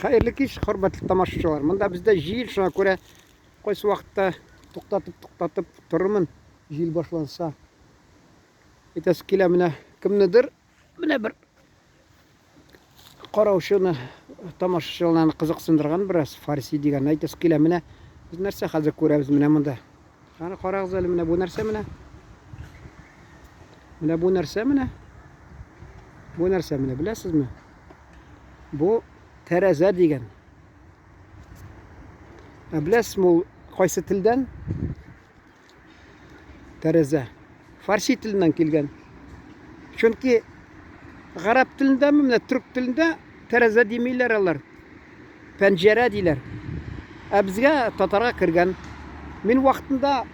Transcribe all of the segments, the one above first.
Xayrlı kеш, hürmetli tamaşaçılar. Mında bizde jil, şuna göre qaysı vaqtda to'xtatib turman. Jil boshlansa. Aytasi kela mine kimnidir? Mine bir qarawshini tamaşaçılarni qiziqsindirgan biraz Farsi degan. Aytasi kela mine biz narsa hozir ko'ramiz mine bunda. Qani qarag'iz hali mine bu narsa mine. Mine bu narsa mine. Bu narsa mine bilasizmi? Bu teraza degan. Bilasizmi u qaysi tildan? Teraza. Farsi tilidan kelgan. Chunki Arab tilida, mana turk tilida teraza demaylar ular. Panjara deylar. Bizga tatarga kirgan. Men vaqtida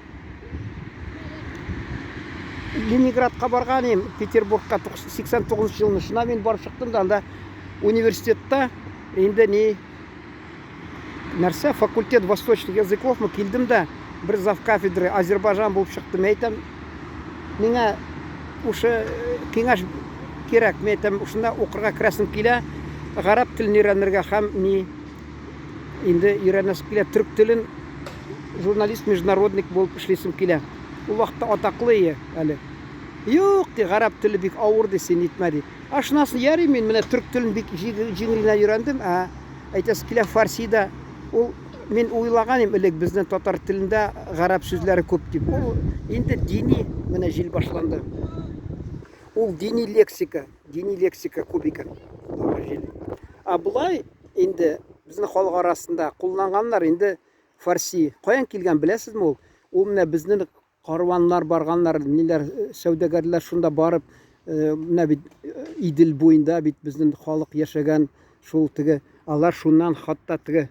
Leningradga borgan edim, Peterburgga 89-yilni. Shuna men borib chiqdim da, anda universitetda endi ne narsa fakultet восточных языков mı keldim da bir zaf kafedra Azerbaycan bo'lib chiqdim. Aytam, menga o'sha kengash kerak. Men aytam, shunda o'qirga kirasim kela, arab tilini o'rganirga ham ne endi o'rganasib kela, turk tilin jurnalist, международник bo'lib ishlasim kela. U vaqtda ataqli hali. Yo'q, arab tili bek avur desen yetmedi. Shunasini yarim men mana turk tilini bek jingilina o'rgandim. Aytasi kela Farsida u men o'ylaganim ilk bizning tatar tilida arab so'zlari ko'p deb. U endi diniy mana jil boshlandi. U diniy leksika ko'p ekan. Bulay endi bizning xalq arasында qo'llanganlar endi Farsi qo'yan kelgan bilasizmi u? U mana bizning qarvonlar borganlar, nelar savdogarlar shunda borib, mana bit Idil bo'yinda bit bizning xalq yashagan shul tigi, allar shundan hatto tigi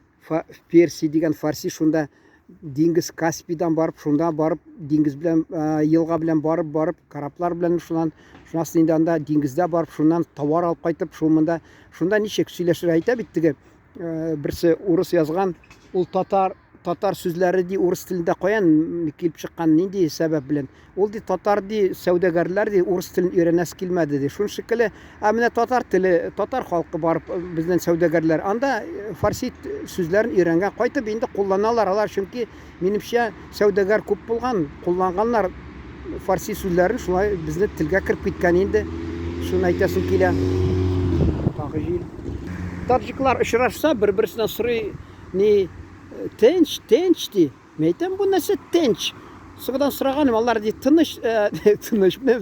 Persi degan Farsi shunda dengiz Kaspiydan borib, shunda borib dengiz bilan yilg'a bilan borib karablar bilan shunasi endi anda dengizda borib shundan tovar olib qaytib, shunda nechek сөйләшер ayta bitdigi. Birsi o'ris yozgan, ul tatar so'zlari di o'ris tilida qo'yan kelib chiqqan nindi sabab bilan. Ul di tatar di savdogarlar di o'ris tilini o'rganasi kelmadi di. Shun shekilli amina tatar tili, tatar xalqi borib bizdan savdogarlar anda Farsi so'zlarini o'rgangan, qaytib endi qo'llanalar alar, chunki menimcha savdogar ko'p bo'lgan, qo'llanganlar Farsi so'zlarini shulay bizni tilga kirib ketgan endi. Shuni aytasim kela. Tadjiklar uchrashsa bir-birisidan so'ray, ne tinch di. Men aytam, bu narsa tinch. Suqdan so'raganim, ular di tinch, men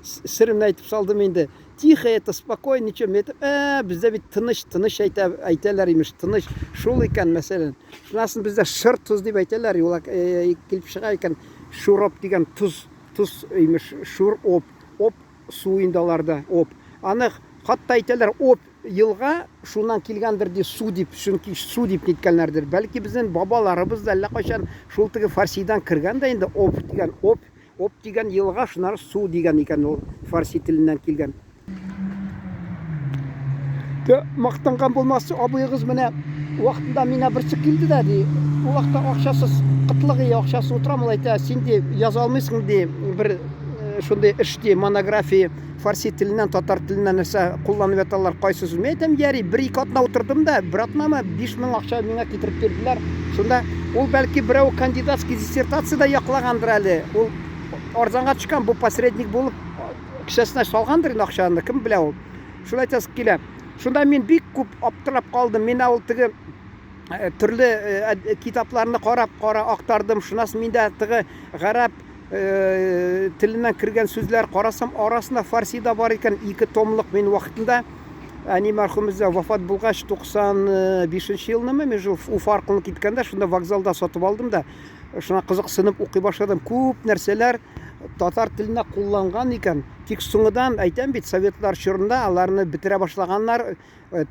sirimni aytib soldim endi. Tixo, это спокойно, nechun men aytam, bizda bit tinch aytalar emish, tinch. Shul ekan masalan. Shunasini bizda shir tuz deb aytalar, ular kelib chiqar ekan, shurop degan tuz emish, shur op suyindalarda op. Aniq hatto aytalar op yilga shundan kelgandir deb suv deb, chunki suv deb ketganlardir. Balki bizning bobolarimiz da allaqachon shul tigi Farsidan kirganda endi op degan yilga shunar suv degan ekan, u Farsi tilidan kelgan. Maqtangan bo'lmasdi, abuyingiz mana vaqtida mena birsi keldi da, u vaqtda aqshasiz qitlig'i aqshasiz o'tiraman, ayta, sen deb yoza olmaysan deb bir shunday ishdi monografiya Farsi tilidan tatar tilidan narsa qo'llanib yatalar qaysiz. Men aytam, yari 1-2 atna o'tirdim da, bir atnami 5000 aqsha menga keltirib berdilar. Shunda ul balki birov kandidatskiy dissertatsiyada yoqlagandir hali. Ul arzonga chiqqan, bu posrednik bo'lib kishasini solgandir aqshani, kim bilar u. Shuni aytasiz kela. Shunda men bek ko'p optirab qoldim. Men avval tigi turli kitoblarni qarab aqtardim. Shunasi menda tigi arab tilidan kirgan so'zlar qarasam, orasida Farsida bor ekan, 2 tomliq men vaqtida ani marhumimizda vafot bo'lgach 95-yilnimi men u farqini ketganda shunda vokzalda sotib oldim da, shuna qiziqsinib o'qiy boshladim. Ko'p narsalar tatar tilida qo'llangan ekan. Tek so'ngidan aytam bit sovetlar chorida ularni bitira boshlaganlar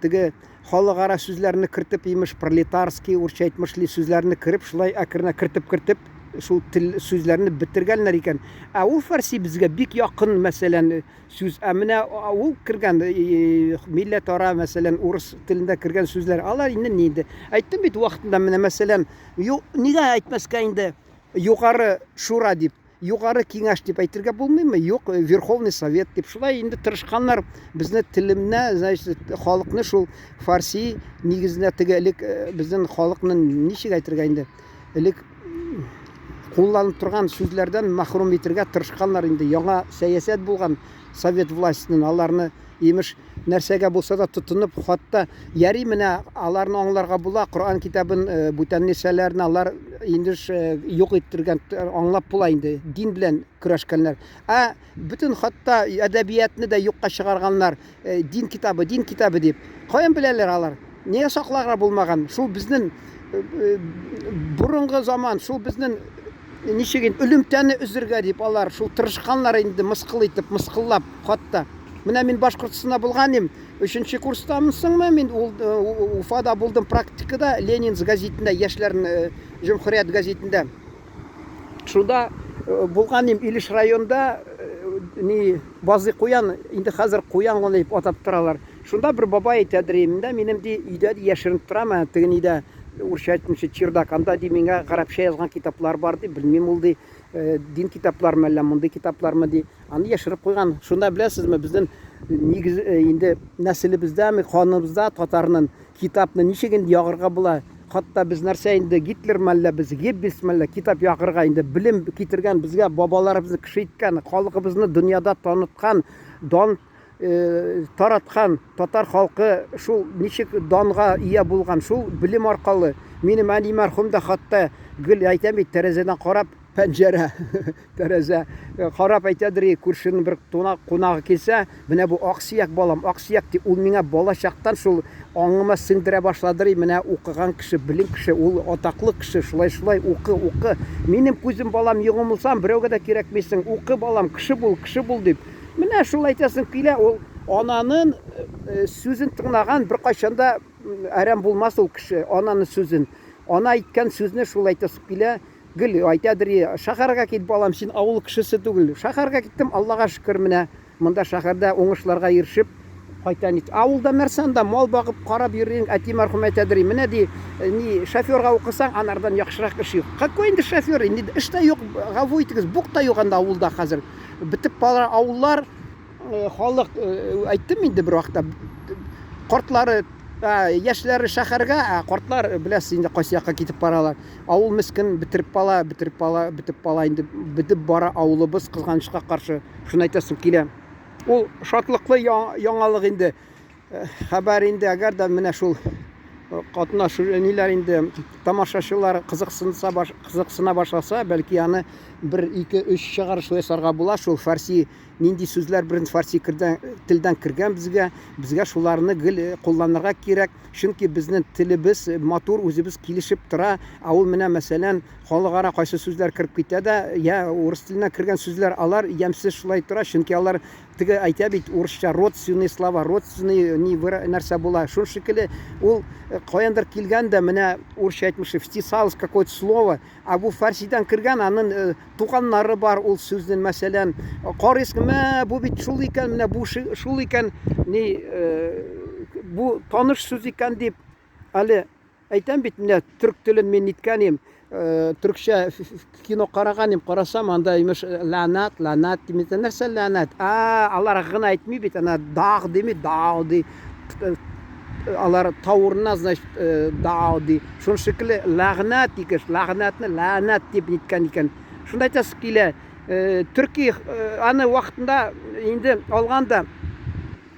tigi xalqaro so'zlarni kiritib, emish proletarskiy o'rcha aytmishli so'zlarni kirib, shulay akirna kiritib shu til so'zlarini bitirganlar ekan. U Farsi bizga bek yaqin masalan so'z. Amina u kirgan millataro masalan o'ris tilida kirgan so'zlar. Ular endi aytdim bit vaqtida mana masalan nega aytmaska endi yuqori shura deb. югары кеңеш дип әйтергә булмыймы? Юк, Верховный Совет дип. Шулай инде тырышканнар безне телемне, значит, халыкны шул фарси нигезенә тегелек безнең халыкны ничек әйтергә инде? Элек кулланып торган сүзләрдән мәхрүм итәргә тырышканнар инде. Яңа сәясәт булган Совет властьның аларны имеш нәрсәгә булса да тотынып, хатта яри менә аларны аңларга була, Коръән китабын бүтән нәрсәләрне алар инде юк иттергән аңлап була инде, дин белән көрәшкәннәр. Бөтен хатта әдәбиятны да юкка чыгарганнар, дин китабы дип. Каян беләләр алар? Нигә сакларга булмаган? Шул безнең бурынгы заман, шул безнең ничек үлемтәне үзергә дип алар шул тырышканнар инде мыскыл итеп, мыскыллап хатта. Менә мин Башкортстанда булган идем, 3нче курстамысыңмы? Мин Уфада булдым практикада, Ленинс газетында, Яшьләрнең Җумһурият газетында. Шунда булган идем, Илеш районында Базый Куян, инде хәзер Куян гына дип атап торалар. Шунда бер бабай әйтәдер, минем өйдә яшеренеп торам, тегенидә урысча әйтмичә чердак, анда миңа гарәпчә язган китаплар бар ди, белмим ул ди, дин китаплармы әллә мондый китаплармы ди. Аны яшереп куйган. Шунда беләсезме, безнең нигез инде нәселебездәме, каныбызда татарның китапны ничек инде ягырга була. Хатта без нәрсә инде Гитлер мәллә, без Геббельс мәллә китап ягырга инде билем китергән, безгә бабаларыбызны кеше иткән, халкыбызны дөньяда таныткан, дан тараткан татар халкы шул ничек данга ия булган, шул билем аркылы. Минем әни мәрхүм да хатта гел әйтәм бит, тәрәзәдән карап, пәнҗәрә тәрәзә карап әйтәдер, күршенең бер кунагы килсә, менә бу Аксөяк балам, Аксөяк дип, ул миңа бала чактан шул аңыма сеңдерә башладыр, менә укыган кеше, билим кеше, ул атаклы кеше, шулай укы. Минем күзем балам, йогымылсам берәүгә дә кирәкмисең, укы балам, кеше бул дип. Менә шул әйтәсең килә, ул ананың сүзен тыңлаган бер кайчанда әрәм булмас ул кеше, ананың сүзен. Ана әйткән сүзне шул әйтәсең килә, гел әйтәдер, шәһәргә кит балам, син авыл кешесе түгел. Шәһәргә киттем, Аллага шөкер, менә монда шәһәрдә уңышларга ирешеп кайтан ит. Авылда нәрсәндә мал багып карап йөргән әти мәрхүм әйтәдер, менә ди, шоферга укысаң, анардан яхшырак эш юк. Какой инде шофер, инде эштә юк, гафу итегез, букта юк анда авылда хәзер. Битеп бара авыллар, халык әйттем инде бер вакытта, картлары, яшьләре шәһәргә, картлар беләсез инде кайсы якка китеп баралар. Авыл мескен битеп бала инде битеп бара авылыбыз кызганычка каршы. Шуны әйтәсем килә. Ул шатлыклы яңалык инде. Хәбәр инде, әгәр дә менә шул катнашучылар инде тамашачылар кызыксына башласа, бәлки аны 1-2-3 чыгарыш ясарга була. Шул фарси нинди сүзләр белән фарси телдән кергән безгә шуларны гел кулланырга кирәк. Чөнки безнең телебез матур, үзебез килешеп тора. Ул менә мәсәлән халыкара кайсы сүзләр кирип китә дә, я урыс теленә кергән сүзләр алар ямсыз шулай тора, чөнки алар теге әйтә бит урысча родственные слова, родственные нәрсә була. Шул шикелле ул каяндыр килгән дә менә урысча әйтмеши втисалось какое-то слово, бу фарсидан кергән, аның туганнары бар ул сүзнең, мәсәлән, карыйсың, бу бит шул икән, менә бу шул икән, бу таныш сүз икән дип, әле әйтәм бит, менә төрк телен мин ниткәнем, төркчә кино караганым, карасам, анда имеш ләнәт димәсә, нәрсә ләнәт? Алар гына әйтми бит, ана даг дими, ди. Алар тавырына, значит, ди. Шул шикелле ләгънәт дигән, ләгънәтне ләнәт дип ниткән икән. Шунда әйтәсе килә, Төрки аны вакытында инде алганда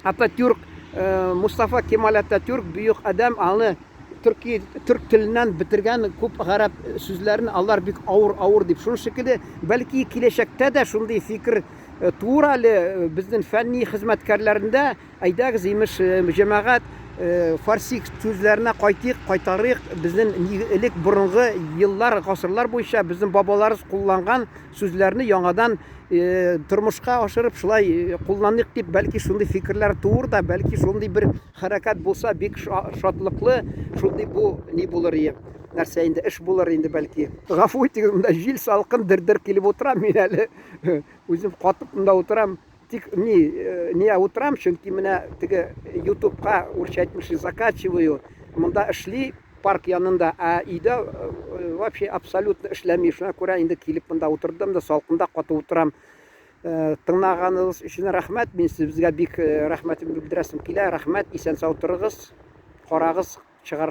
Ататюрк, Мустафа Кемал Ататюрк, бүйük адам, аны түрк теленнән битергән күп гарәп сүзләрен алар бик авыр дип. Шул шикелле, бәлки киләчәктә дә шундый фикер тура әле безнең фәнни хезмәткәрләрендә, әйдәгез, имеш, җәмәгать фарси сүзләренә кайтарыйк, безнең элек борынгы еллар, гасырлар буенча безнең бабаларыбыз кулланган сүзләрне яңадан тормышка ашырып шулай кулланыйк дип, бәлки шундый фикерләр туыр да, бәлки шундый бер хәрәкәт булса, бик шатлыклы, шундый бу ни булыр ие. Нәрсә инде, эш булыр инде бәлки. Гафу итегез, монда җил салкын дер-дер килеп утырам, мин әле үзем катып монда утырам. Тик не утрам, чөнки менә теге YouTube'ка урысча әйтмешли закачиваю, монда эшли, парк янында, үйдө вообще абсолютно эшләми. Шуңа күрә инде килеп монда утырдым да, салкында каты утырам. Тыңлаганыгыз өчен рәхмәт. Мин сезгә бик рәхмәтемне белдерәсем килә. Рәхмәт, исән сау торыгыз, карагыз, чыгар.